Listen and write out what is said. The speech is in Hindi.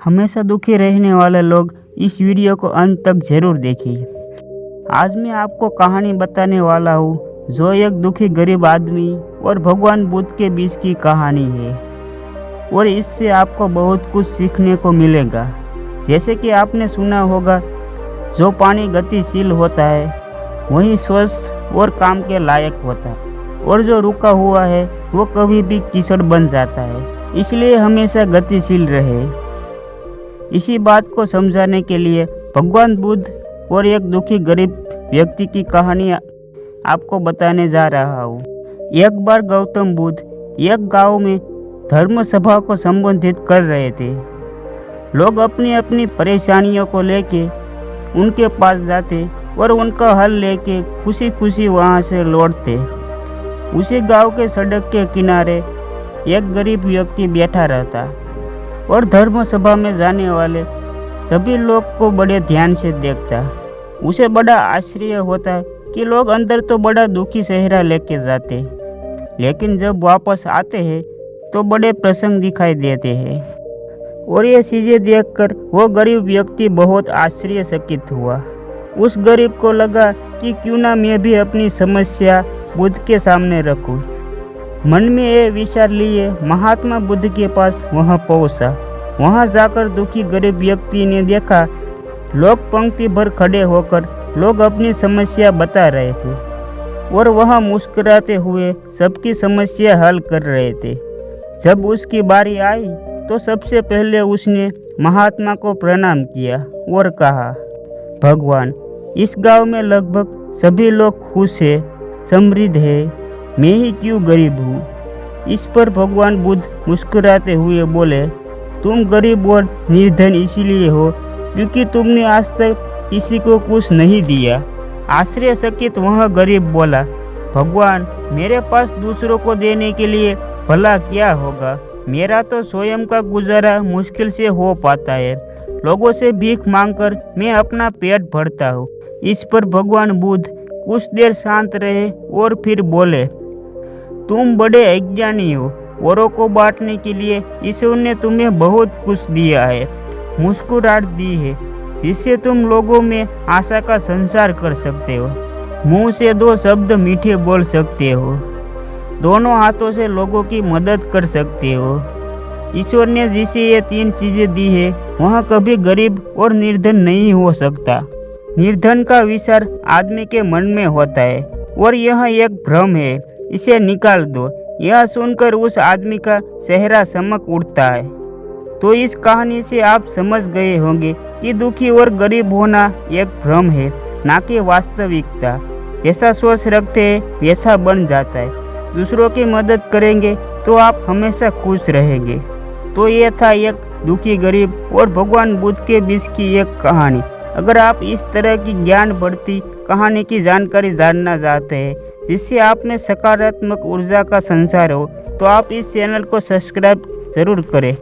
हमेशा दुखी रहने वाले लोग इस वीडियो को अंत तक जरूर देखिए। आज मैं आपको कहानी बताने वाला हूँ जो एक दुखी गरीब आदमी और भगवान बुद्ध के बीच की कहानी है और इससे आपको बहुत कुछ सीखने को मिलेगा। जैसे कि आपने सुना होगा, जो पानी गतिशील होता है वही स्वस्थ और काम के लायक होता है और जो रुका हुआ है वो कभी भी कीचड़ बन जाता है। इसलिए हमेशा गतिशील रहे। इसी बात को समझाने के लिए भगवान बुद्ध और एक दुखी गरीब व्यक्ति की कहानी आपको बताने जा रहा हूँ। एक बार गौतम बुद्ध एक गांव में धर्म सभा को संबोधित कर रहे थे। लोग अपनी अपनी परेशानियों को लेके उनके पास जाते और उनका हल लेके खुशी खुशी वहाँ से लौटते। उसी गांव के सड़क के किनारे एक गरीब व्यक्ति बैठा रहता और धर्म सभा में जाने वाले सभी लोग को बड़े ध्यान से देखता। उसे बड़ा आश्चर्य होता कि लोग अंदर तो बड़ा दुखी चेहरा लेके जाते, लेकिन जब वापस आते हैं तो बड़े प्रसन्न दिखाई देते हैं। और ये चीज़ें देखकर वो गरीब व्यक्ति बहुत आश्चर्यचकित हुआ। उस गरीब को लगा कि क्यों ना मैं भी अपनी समस्या बुद्ध के सामने रखूं। मन में ये विचार लिए महात्मा बुद्ध के पास वहाँ पहुँचा। वहाँ जाकर दुखी गरीब व्यक्ति ने देखा लोग पंक्ति भर खड़े होकर लोग अपनी समस्या बता रहे थे और वह मुस्कुराते हुए सबकी समस्या हल कर रहे थे। जब उसकी बारी आई तो सबसे पहले उसने महात्मा को प्रणाम किया और कहा, भगवान, इस गांव में लगभग सभी लोग खुश हैं, समृद्ध है, मैं ही क्यों गरीब हूँ। इस पर भगवान बुद्ध मुस्कुराते हुए बोले, तुम गरीब और निर्धन इसीलिए हो क्योंकि तुमने आज तक किसी को कुछ नहीं दिया। आश्चर्यचकित वह गरीब बोला, भगवान, मेरे पास दूसरों को देने के लिए भला क्या होगा। मेरा तो स्वयं का गुजारा मुश्किल से हो पाता है। लोगों से भीख मांगकर मैं अपना पेट भरता हूँ। इस पर भगवान बुद्ध कुछ देर शांत रहे और फिर बोले, तुम बड़े अज्ञानी हो। औरों को बांटने के लिए ईश्वर ने तुम्हें बहुत कुछ दिया है, मुस्कुराहट दी है, जिससे तुम लोगों में आशा का संचार कर सकते हो। मुंह से दो शब्द मीठे बोल सकते हो, दोनों हाथों से लोगों की मदद कर सकते हो। ईश्वर ने जिसे ये तीन चीज़ें दी है वह कभी गरीब और निर्धन नहीं हो सकता। निर्धन का विचार आदमी के मन में होता है और यह एक भ्रम है, इसे निकाल दो। यह सुनकर उस आदमी का चेहरा चमक उठता है। तो इस कहानी से आप समझ गए होंगे कि दुखी और गरीब होना एक भ्रम है, ना कि वास्तविकता। जैसा सोच रखते हैं वैसा बन जाता है। दूसरों की मदद करेंगे तो आप हमेशा खुश रहेंगे। तो ये था एक दुखी गरीब और भगवान बुद्ध के बीच की एक कहानी। अगर आप इस तरह की ज्ञान बढ़ती कहानी की जानकारी जानना चाहते हैं जिससे आप में सकारात्मक ऊर्जा का संचार हो, तो आप इस चैनल को सब्सक्राइब जरूर करें।